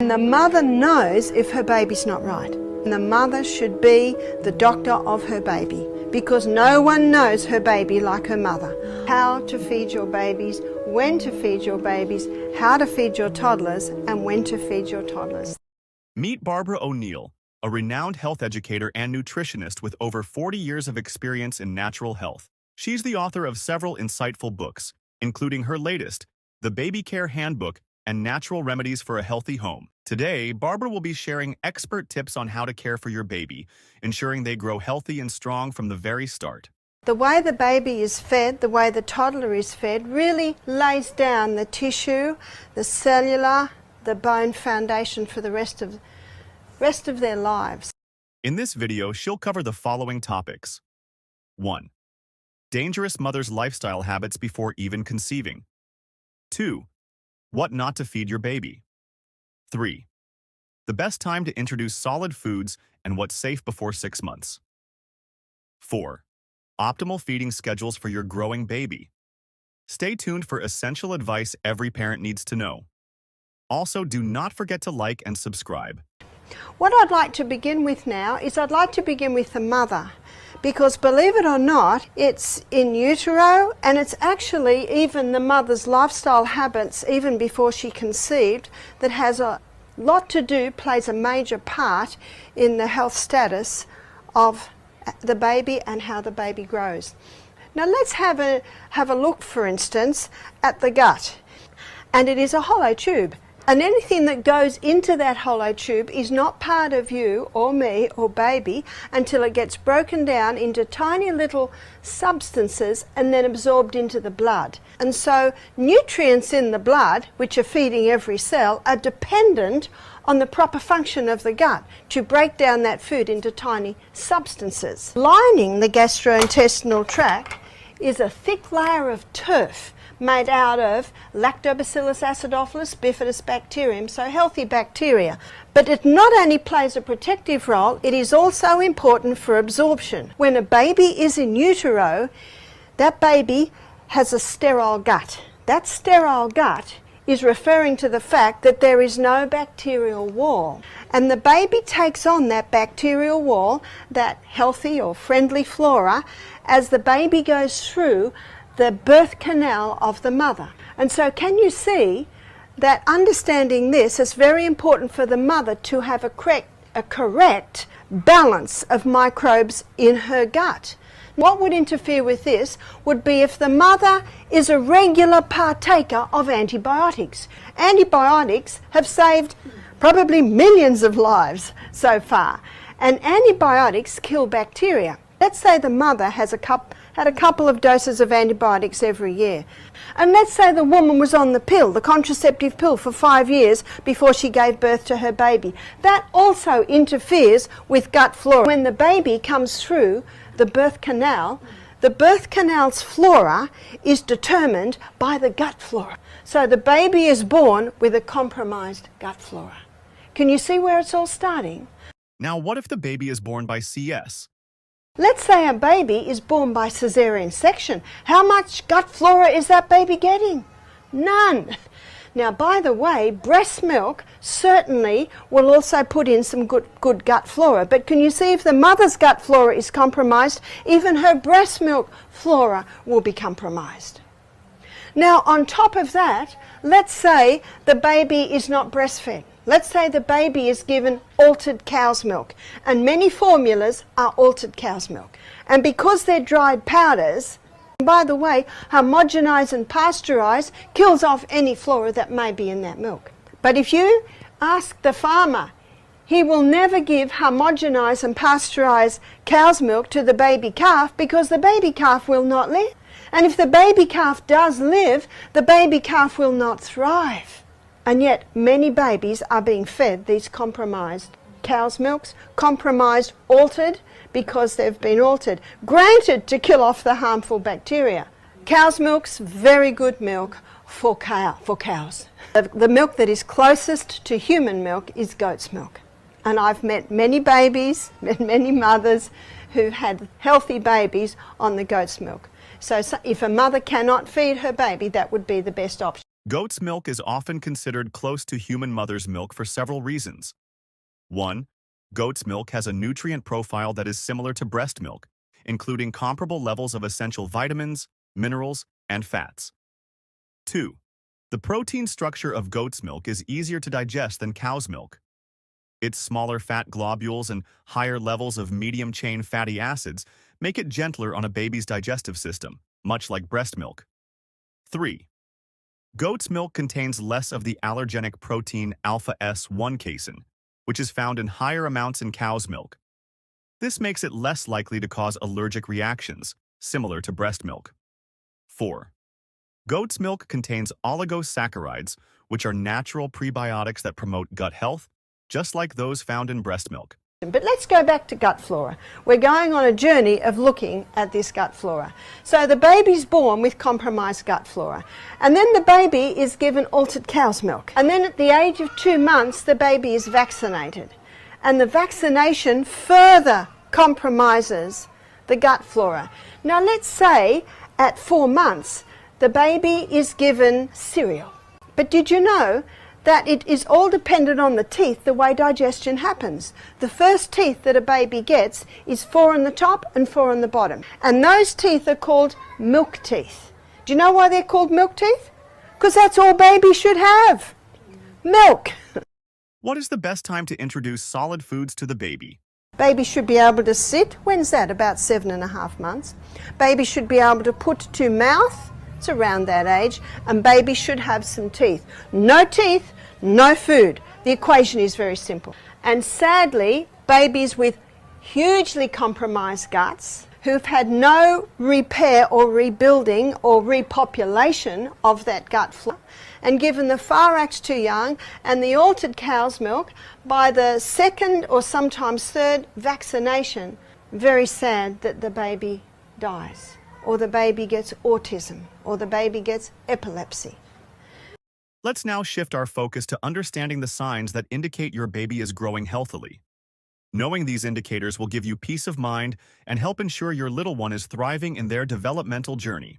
And the mother knows if her baby's not right. And the mother should be the doctor of her baby, because no one knows her baby like her mother. How to feed your babies, when to feed your babies, how to feed your toddlers, and when to feed your toddlers. Meet Barbara O'Neill, a renowned health educator and nutritionist with over 40 years of experience in natural health. She's the author of several insightful books, including her latest, The Baby Care Handbook and Natural Remedies for a Healthy Home. Today, Barbara will be sharing expert tips on how to care for your baby, ensuring they grow healthy and strong from the very start. The way the baby is fed, the way the toddler is fed, really lays down the tissue, the cellular, the bone foundation for the rest of their lives. In this video, she'll cover the following topics. 1. Dangerous mother's lifestyle habits before even conceiving. 2. What not to feed your baby. 3. The best time to introduce solid foods and what's safe before 6 months. 4. Optimal feeding schedules for your growing baby. Stay tuned for essential advice every parent needs to know. Also, do not forget to like and subscribe. What I'd like to begin with now is I'd like to begin with the mother, because believe it or not, it's in utero, and it's actually even the mother's lifestyle habits even before she conceived that has a lot to do, plays a major part in the health status of the baby and how the baby grows. Now let's have a look, for instance, at the gut. And it is a hollow tube. And anything that goes into that hollow tube is not part of you or me or baby until it gets broken down into tiny little substances and then absorbed into the blood. And so nutrients in the blood, which are feeding every cell, are dependent on the proper function of the gut to break down that food into tiny substances. Lining the gastrointestinal tract is a thick layer of turf made out of Lactobacillus acidophilus bifidus bacterium, so healthy bacteria. But it not only plays a protective role, it is also important for absorption. When a baby is in utero, that baby has a sterile gut. That sterile gut is referring to the fact that there is no bacterial wall. And the baby takes on that bacterial wall, that healthy or friendly flora, as the baby goes through the birth canal of the mother. And so can you see that understanding this is very important for the mother to have a correct balance of microbes in her gut. What would interfere with this would be if the mother is a regular partaker of antibiotics. Antibiotics have saved probably millions of lives so far, and antibiotics kill bacteria. Let's say the mother had a couple of doses of antibiotics every year. And let's say the woman was on the pill, the contraceptive pill, for 5 years before she gave birth to her baby. That also interferes with gut flora. When the baby comes through the birth canal's flora is determined by the gut flora. So the baby is born with a compromised gut flora. Can you see where it's all starting? Now, what if the baby is born by CS? Let's say a baby is born by cesarean section. How much gut flora is that baby getting? None. Now, by the way, breast milk certainly will also put in some good gut flora. But can you see if the mother's gut flora is compromised, even her breast milk flora will be compromised. Now, on top of that, let's say the baby is not breastfed. Let's say the baby is given altered cow's milk, and many formulas are altered cow's milk. And because they're dried powders, by the way, homogenize and pasteurize kills off any flora that may be in that milk. But if you ask the farmer, he will never give homogenize and pasteurize cow's milk to the baby calf because the baby calf will not live. And if the baby calf does live, the baby calf will not thrive. And yet many babies are being fed these compromised cow's milks, compromised, altered, because they've been altered, granted to kill off the harmful bacteria. Cow's milk's very good milk for cows. The milk that is closest to human milk is goat's milk. And I've met many babies, many mothers who had healthy babies on the goat's milk. So if a mother cannot feed her baby, that would be the best option. Goat's milk is often considered close to human mother's milk for several reasons. 1. Goat's milk has a nutrient profile that is similar to breast milk, including comparable levels of essential vitamins, minerals, and fats. 2. The protein structure of goat's milk is easier to digest than cow's milk. Its smaller fat globules and higher levels of medium-chain fatty acids make it gentler on a baby's digestive system, much like breast milk. 3. Goat's milk contains less of the allergenic protein alpha-S1 casein, which is found in higher amounts in cow's milk. This makes it less likely to cause allergic reactions, similar to breast milk. 4. Goat's milk contains oligosaccharides, which are natural prebiotics that promote gut health, just like those found in breast milk. But let's go back to gut flora. We're going on a journey of looking at this gut flora. So the baby's born with compromised gut flora. And then the baby is given altered cow's milk. And then at the age of 2 months, the baby is vaccinated. And the vaccination further compromises the gut flora. Now let's say at 4 months, the baby is given cereal. But did you know that it is all dependent on the teeth, the way digestion happens? The first teeth that a baby gets is 4 on the top and 4 on the bottom. And those teeth are called milk teeth. Do you know why they're called milk teeth? Because that's all babies should have. Milk. What is the best time to introduce solid foods to the baby? Baby should be able to sit. When's that? About 7.5 months. Baby should be able to put to mouth. It's around that age. And baby should have some teeth. No teeth, no food. The equation is very simple. And sadly, babies with hugely compromised guts who've had no repair or rebuilding or repopulation of that gut flora, and given the Farax too young and the altered cow's milk, by the 2nd or sometimes 3rd vaccination, very sad that the baby dies, or the baby gets autism, or the baby gets epilepsy. Let's now shift our focus to understanding the signs that indicate your baby is growing healthily. Knowing these indicators will give you peace of mind and help ensure your little one is thriving in their developmental journey.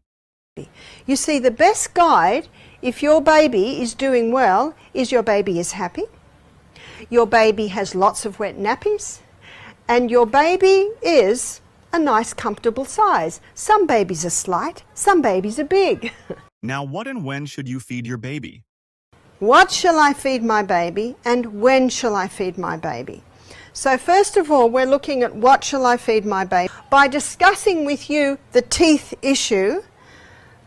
You see, the best guide, if your baby is doing well, is your baby is happy, your baby has lots of wet nappies, and your baby is a nice, comfortable size. Some babies are slight, some babies are big. Now, what and when should you feed your baby? What shall I feed my baby, and when shall I feed my baby? So first of all, we're looking at what shall I feed my baby. By discussing with you the teeth issue,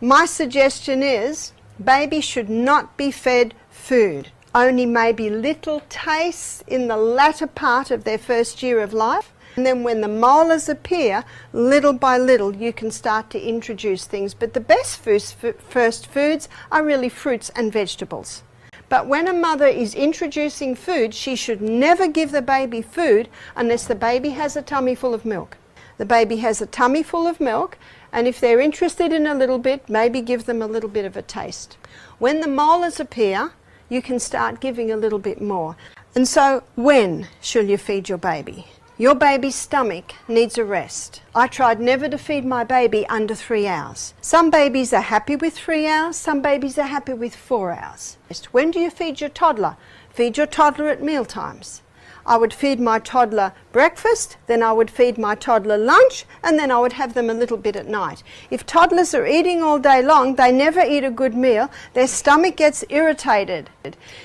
my suggestion is baby should not be fed food. Only maybe little tastes in the latter part of their first year of life. And then when the molars appear, little by little, you can start to introduce things. But the best first foods are really fruits and vegetables. But when a mother is introducing food, she should never give the baby food unless the baby has a tummy full of milk. The baby has a tummy full of milk, and if they're interested in a little bit, maybe give them a little bit of a taste. When the molars appear, you can start giving a little bit more. And so, when shall you feed your baby? Your baby's stomach needs a rest. I tried never to feed my baby under 3 hours. Some babies are happy with 3 hours, some babies are happy with 4 hours. When do you feed your toddler? Feed your toddler at meal times. I would feed my toddler breakfast, then I would feed my toddler lunch, and then I would have them a little bit at night. If toddlers are eating all day long, they never eat a good meal, their stomach gets irritated.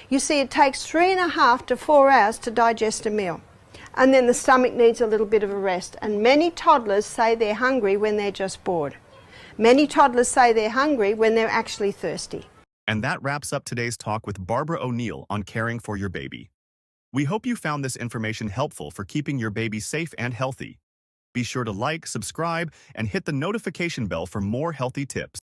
You see, it takes 3.5 to 4 hours to digest a meal. And then the stomach needs a little bit of a rest. And many toddlers say they're hungry when they're just bored. Many toddlers say they're hungry when they're actually thirsty. And that wraps up today's talk with Barbara O'Neill on caring for your baby. We hope you found this information helpful for keeping your baby safe and healthy. Be sure to like, subscribe, and hit the notification bell for more healthy tips.